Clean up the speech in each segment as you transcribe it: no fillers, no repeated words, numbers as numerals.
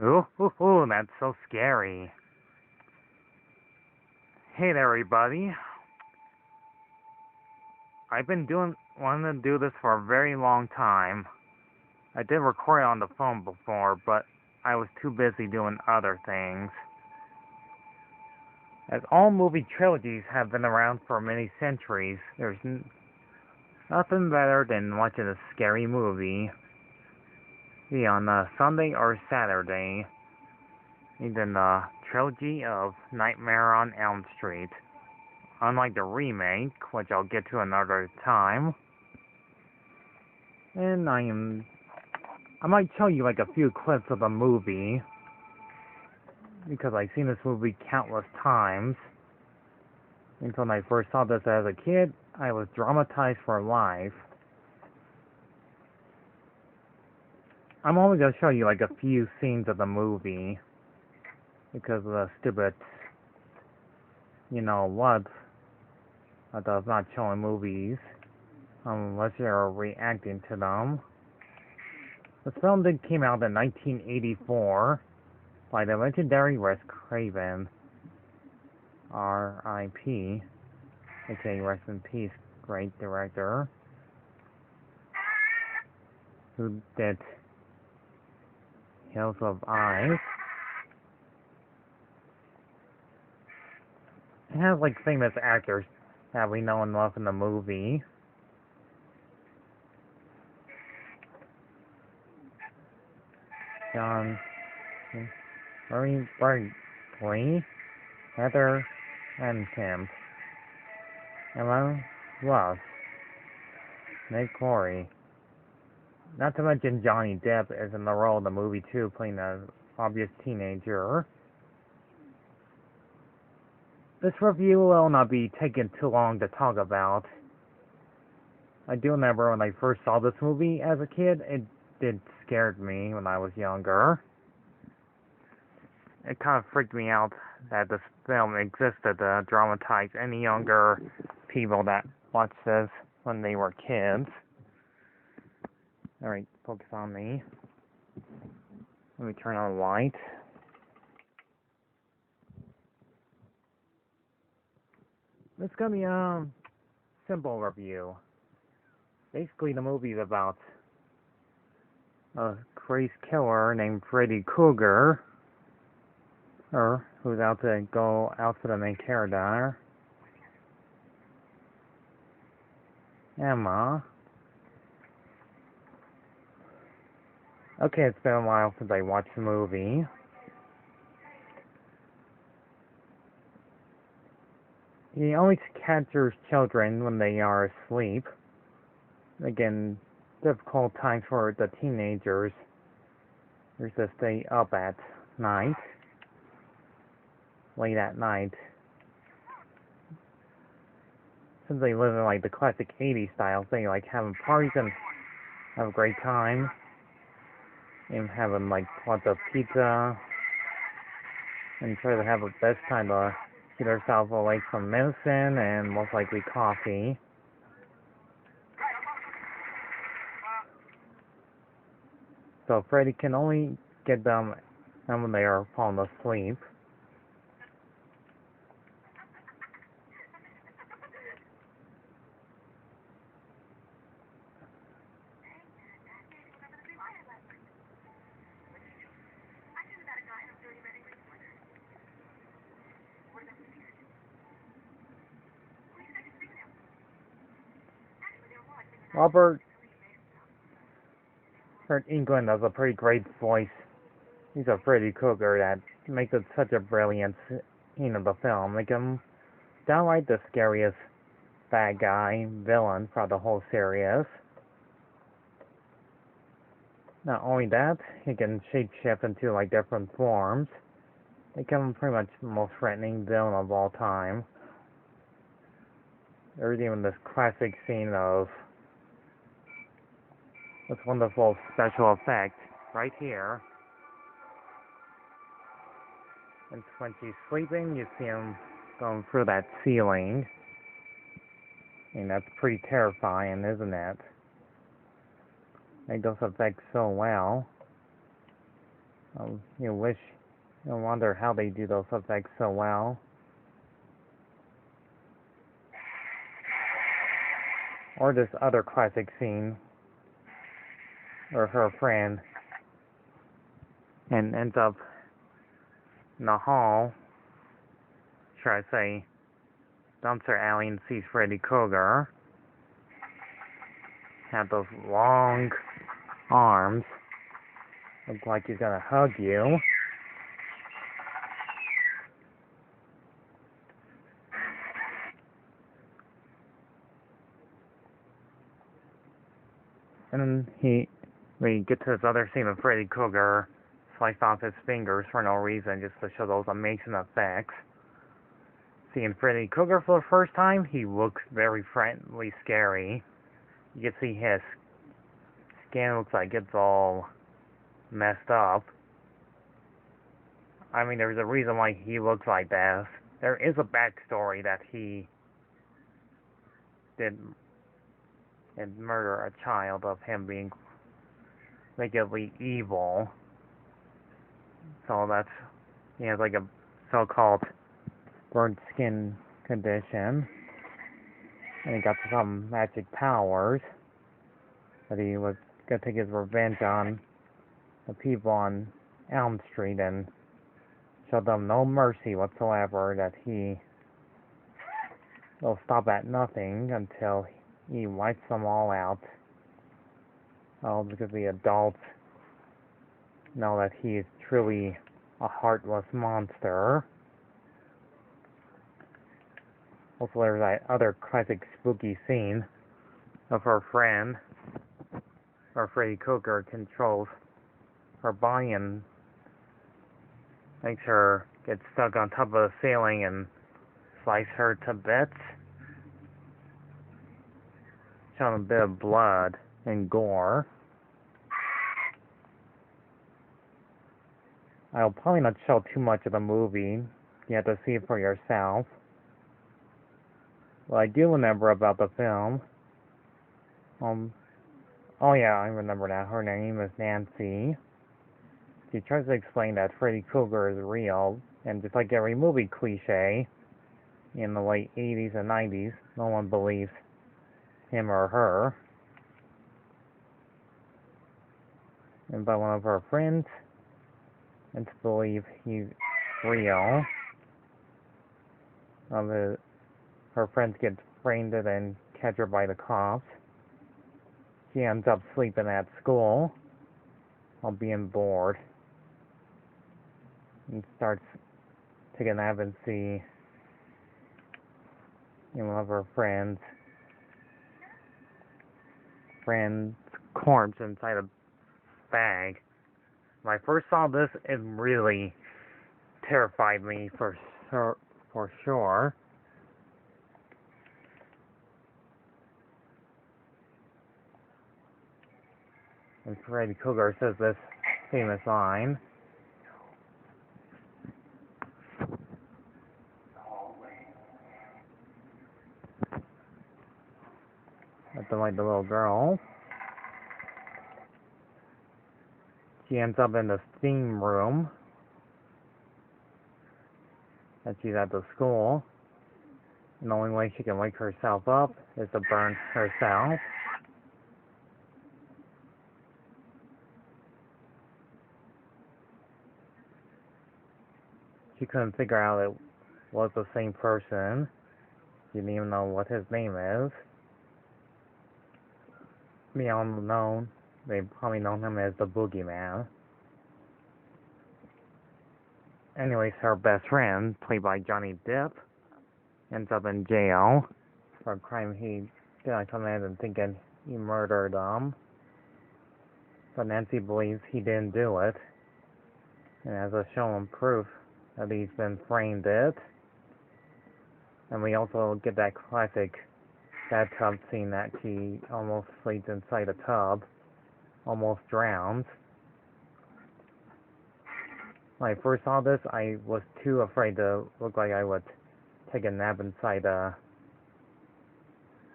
Ooh, that's so scary. Hey there, everybody. I've been wanting to do this for a very long time. I did record it on the phone before, but I was too busy doing other things. As all movie trilogies have been around for many centuries, there's nothing better than watching a scary movie, be on a Sunday or Saturday, even the trilogy of Nightmare on Elm Street. Unlike the remake, which I'll get to another time. And I might tell you like a few clips of the movie, because I've seen this movie countless times. And when I first saw this as a kid, I was traumatized for life. I'm only going to show you like a few scenes of the movie, because of the stupid, what, does not showing movies, unless you're reacting to them. This film came out in 1984 by the legendary Wes Craven, R.I.P., aka rest in peace, great director, who did Hills of Eyes. It has like famous actors that we know and love in the movie. John Murray Berkeley, Heather Kemp, Emma Ross, Nick Corey. Not to mention Johnny Depp is in the role of the movie too, playing an obvious teenager. This review will not be taking too long to talk about. I do remember when I first saw this movie as a kid, it did scare me when I was younger. It kind of freaked me out that this film existed to dramatize any younger people that watched this when they were kids. Alright, focus on me. Let me turn on the light. This is going to be a simple review. Basically, the movie is about a crazed killer named Freddy Krueger, who's out to go out for the main character, Emma. Okay, it's been a while since I watched the movie. He always captures children when they are asleep. Again, difficult times for the teenagers. There's to stay up at night, late at night. Since they live in like the classic 80s style, they like having parties and have a great time. And having like lots of pizza. And try to have the best time to get herself away from medicine and most likely coffee. So Freddy can only get them when they are falling asleep. Robert Englund has a pretty great voice. He's a Freddy Krueger that makes it such a brilliant scene of the film. Like him downright the scariest bad guy villain for the whole series. Not only that, he can shapeshift into like different forms. Make him pretty much the most threatening villain of all time. There's even this classic scene of this wonderful special effect right here. And when she's sleeping, you see him going through that ceiling. And that's pretty terrifying, isn't it? Make those effects so well. You wonder how they do those effects so well. Or this other classic scene where her friend and ends up in the hall, should I say, dumpster alley, and sees Freddy Krueger have those long arms, look like he's gonna hug you. And then we get to this other scene of Freddy Krueger sliced off his fingers for no reason, just to show those amazing effects. Seeing Freddy Krueger for the first time, he looks very friendly, scary. You can see his skin looks like it's all messed up. I mean, there's a reason why he looks like that. There is a backstory that he did murder a child, of him being wickedly evil. So that's, he has like a so-called burnt skin condition. And he got some magic powers. That he was going to take his revenge on the people on Elm Street and show them no mercy whatsoever. That he will stop at nothing until he wipes them all out. Oh, because the adults know that he is truly a heartless monster. Also, there's that other classic spooky scene of her friend, where Freddy Krueger controls her body and makes her get stuck on top of the ceiling and slice her to bits, showing a bit of blood and gore. I'll probably not show too much of the movie. You have to see it for yourself. What I do remember about the film, oh yeah, I remember now. Her name is Nancy. She tries to explain that Freddy Krueger is real, and just like every movie cliche in the late 80s and 90s, no one believes him or her. And by one of her friends, and to believe he's real. Her friends get framed and catch her by the cops. She ends up sleeping at school while being bored, and starts taking a nap and see one of her friends' corpse inside a bag. When I first saw this, it really terrified me for sure. And Freddy Krueger says this famous line. At the little girl. She ends up in the steam room. And she's at the school. And the only way she can wake herself up is to burn herself. She couldn't figure out it was the same person. She didn't even know what his name is. Beyond known, they probably know him as the Boogeyman. Anyways, her best friend, played by Johnny Depp, ends up in jail for a crime he did not commit and thinking he murdered them. But Nancy believes he didn't do it, and has a shown proof that he's been framed it. And we also get that classic bathtub scene that she almost sleeps inside a tub, almost drowns. When I first saw this, I was too afraid to look like I would take a nap inside a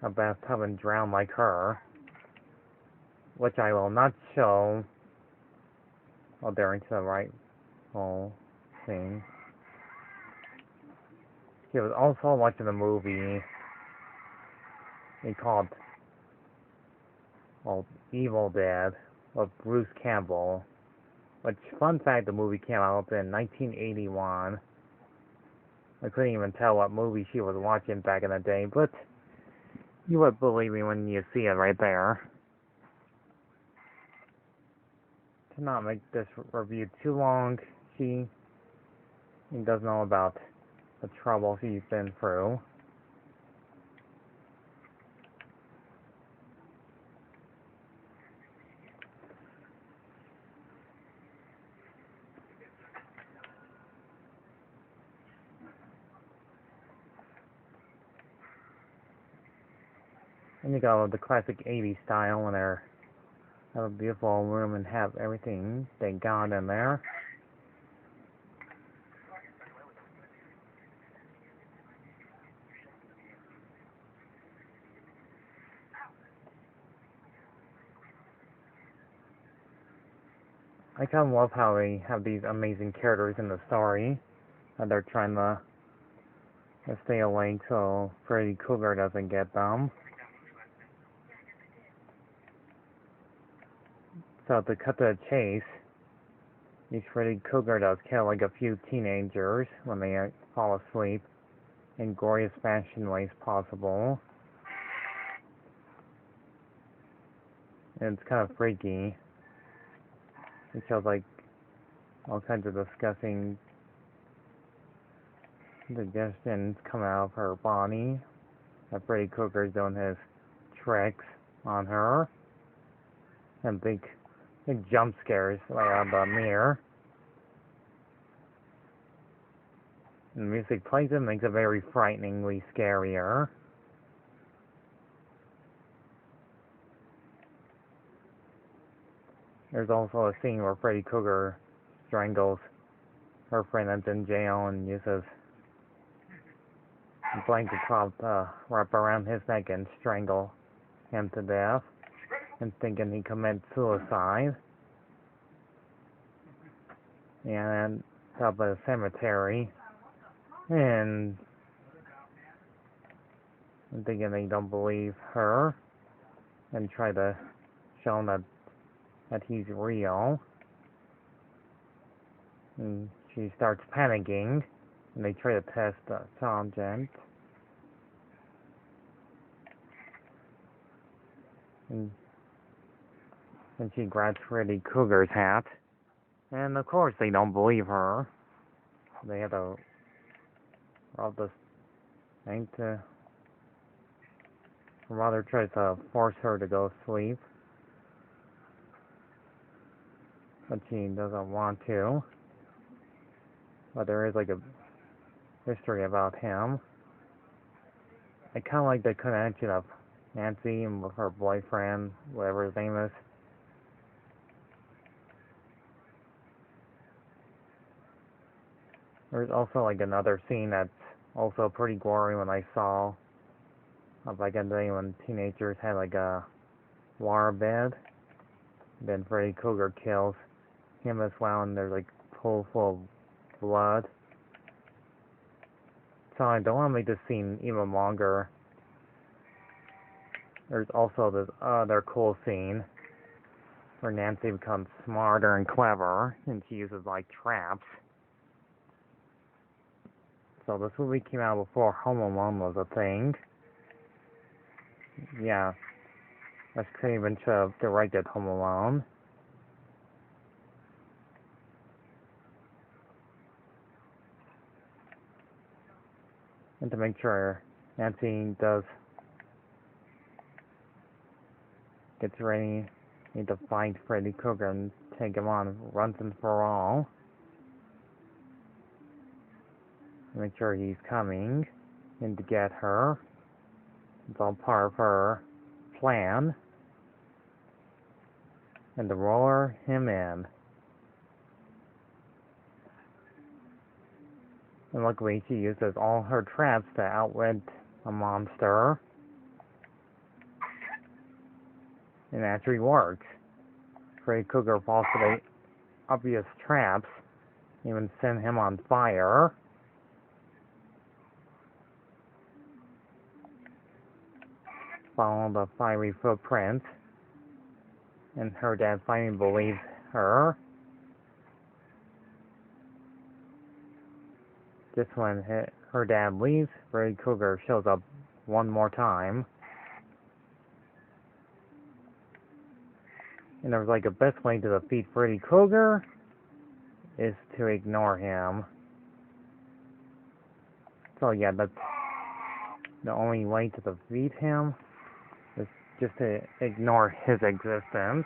bathtub and drown like her, which I will not show while they're into the rifle thing. He was also watching a movie called Evil Dead with Bruce Campbell. Which, fun fact, the movie came out in 1981. I couldn't even tell what movie she was watching back in the day, but you would believe me when you see it right there. To not make this review too long, she does know about the trouble she's been through. And you go with the classic 80s style when they're have a beautiful room and have everything they got in there. I kind of love how they have these amazing characters in the story, and they're trying to stay awake so Freddy Krueger doesn't get them. So to cut to the chase, each Freddy Krueger does kill like a few teenagers when they fall asleep in goriest fashion ways possible. And it's kind of freaky. It shows like all kinds of disgusting suggestions come out of her body. That Freddy Krueger's doing his tricks on her. And big jump scares right out of the mirror. And the music plays it, makes it very frighteningly scarier. There's also a scene where Freddy Krueger strangles her friend that's in jail and uses a blanket cloth to wrap around his neck and strangle him to death, and thinking he committed suicide. And up at a cemetery, and thinking they don't believe her, and try to show him that he's real. And she starts panicking, and they try to test the subject. And she grabs Freddy Krueger's hat. And of course they don't believe her. They have to rob this thing to... Her mother tries to force her to go to sleep. But she doesn't want to. But there is like a history about him. I kind of like the connection of Nancy and with her boyfriend, whatever his name is. There's also like another scene that's also pretty gory when I saw back in the day when teenagers had like a war bed. Then Freddy Krueger kills him as well, and there's like pool full of blood. So I don't want to make this scene even longer. There's also this other cool scene where Nancy becomes smarter and clever, and she uses like traps. So this movie came out before Home Alone was a thing. Yeah, Wes Craven should have directed Home Alone. And to make sure Nancy gets ready to fight Freddy Krueger and take him on once and for all. Make sure he's coming in to get her. It's all part of her plan. And to lure him in. And luckily she uses all her traps to outwit a monster. And it actually works. Freddy Krueger falls to obvious traps, even send him on fire. Follow the fiery footprint, and her dad finally believes her. Just when her dad leaves, Freddy Krueger shows up one more time. And there's like a best way to defeat Freddy Krueger is to ignore him. So yeah, that's the only way to defeat him is just to ignore his existence.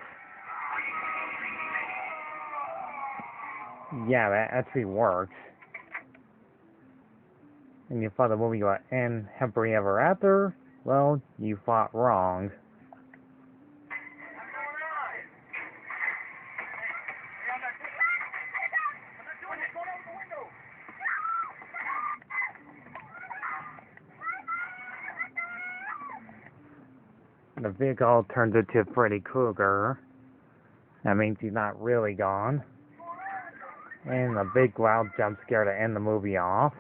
Yeah, that actually works. And you thought the movie would end happily ever after? Well, you thought wrong. The vehicle turns into Freddy Krueger. That means he's not really gone. And a big loud jump scare to end the movie off.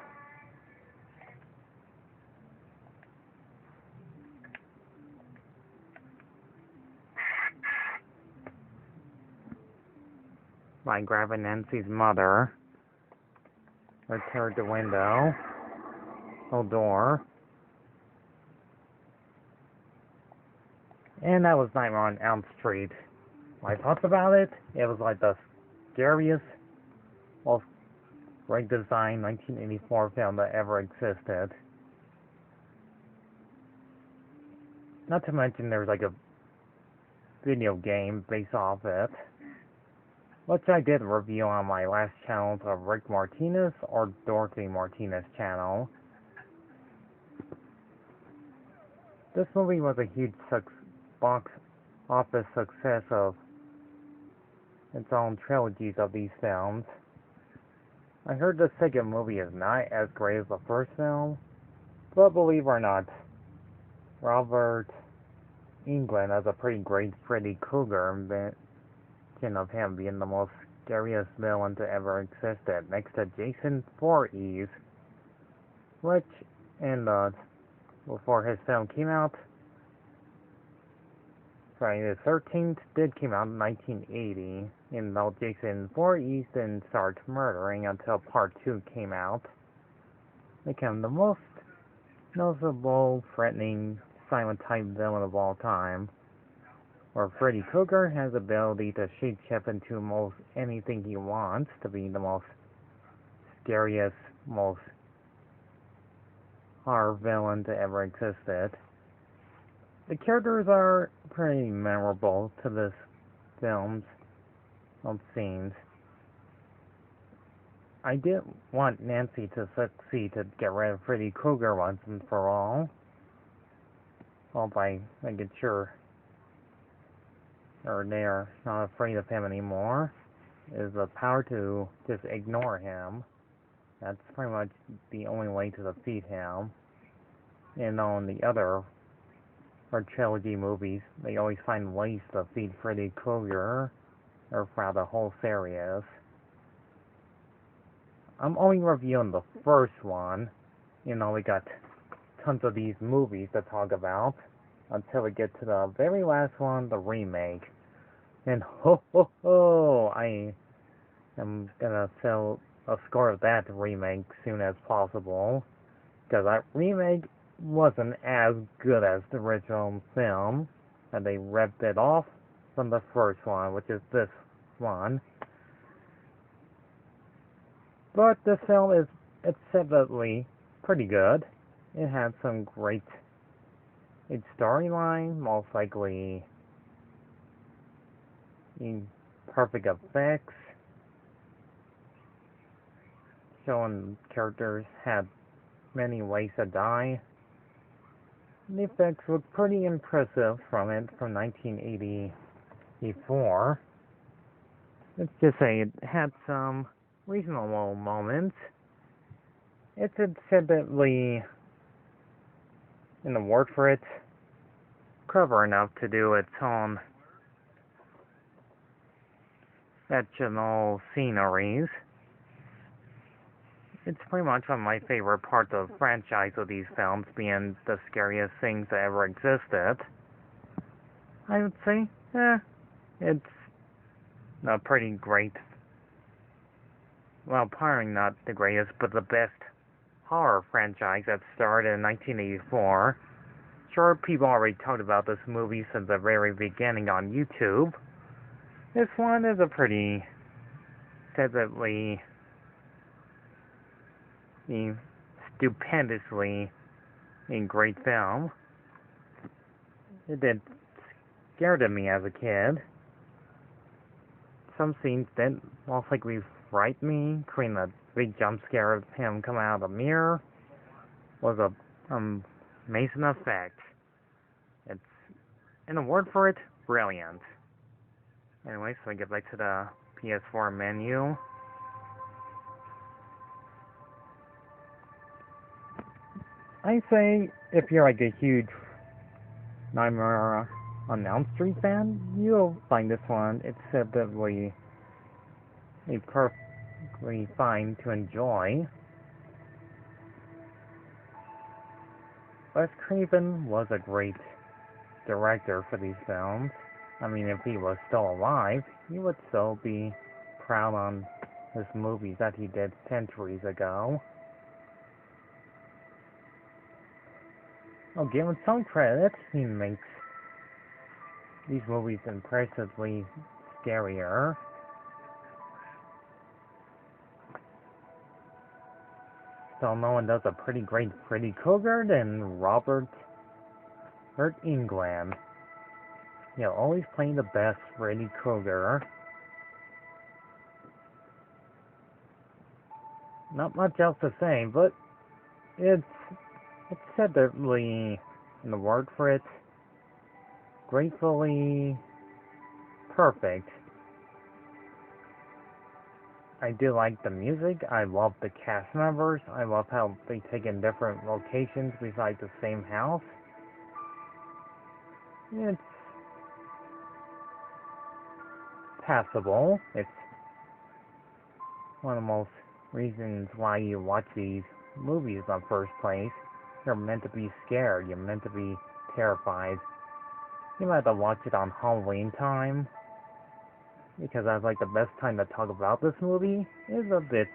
By grabbing Nancy's mother. Return the window. The door. And that was Nightmare on Elm Street. When I thought about it, it was like the scariest, most great design 1984 film that ever existed. Not to mention there's like a video game based off it, which I did review on my last channel of Rick Martinez or Dorothy Martinez channel. This movie was a huge box office success of its own trilogies of these films. I heard the second movie is not as great as the first film, but believe it or not, Robert Englund has a pretty great Freddy Krueger invention of him being the most scariest villain to ever existed, next to Jason Voorhees, which before his film came out, Friday the 13th did come out in 1980, and though Jason Voorhees didn't start murdering until Part 2 came out, became the most noticeable, threatening, silent-type villain of all time, where Freddy Krueger has the ability to shape-shift into most anything he wants to be the most scariest, most horror villain to ever existed. The characters are pretty memorable to this film's scenes. I did want Nancy to succeed to get rid of Freddy Krueger once and for all by making sure they're not afraid of him anymore, is the power to just ignore him. That's pretty much the only way to defeat him. And on the other trilogy movies, they always find ways to defeat Freddy Krueger or throughout the whole series. I'm only reviewing the first one. We got tons of these movies to talk about until we get to the very last one, the remake. And I am gonna sell a score of that remake soon as possible, because that remake wasn't as good as the original film, and they ripped it off from the first one, which is this one. But this film is acceptably pretty good. It had some great storyline, most likely perfect effects, showing characters had many ways to die. The effects look pretty impressive from 1984. Let's just say it had some reasonable moments. It's admittedly, in the word for it, clever enough to do its own fictional sceneries. It's pretty much one of my favorite parts of the franchise of these films, being the scariest things that ever existed. I would say, it's a pretty great, well, probably not the greatest, but the best horror franchise that started in 1984. Sure, people already talked about this movie since the very beginning on YouTube. This one is a pretty definitely stupendously great film. It did scare me as a kid. Some scenes didn't most likely frighten me. Creating a big jump scare of him coming out of the mirror was a amazing effect. It's, in a word for it, brilliant. Anyway, so I get back to the PS4 menu. I say if you're like a huge Nightmare on Elm Street fan, you'll find this one acceptably perfectly fine to enjoy. Wes Craven was a great director for these films. I mean, if he was still alive, he would still be proud on his movies that he did centuries ago. I'll give him some credit. He makes these movies impressively scarier. Still, no one does a pretty great Freddy Krueger than Robert Englund. He'll always play the best Freddy Krueger. Not much else to say, but it's acceptably, in the word for it, gratefully perfect. I do like the music. I love the cast members. I love how they take in different locations besides the same house. It's passable. It's one of the most reasons why you watch these movies in the first place. You're meant to be scared. You're meant to be terrified. You might have to watch it on Halloween time, because I was like, the best time to talk about this movie is a bit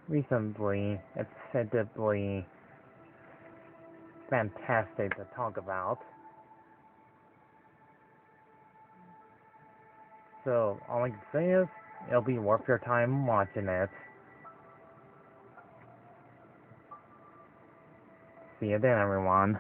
reasonably, acceptably fantastic to talk about. So all I can say is, it'll be worth your time watching it. See you then, everyone.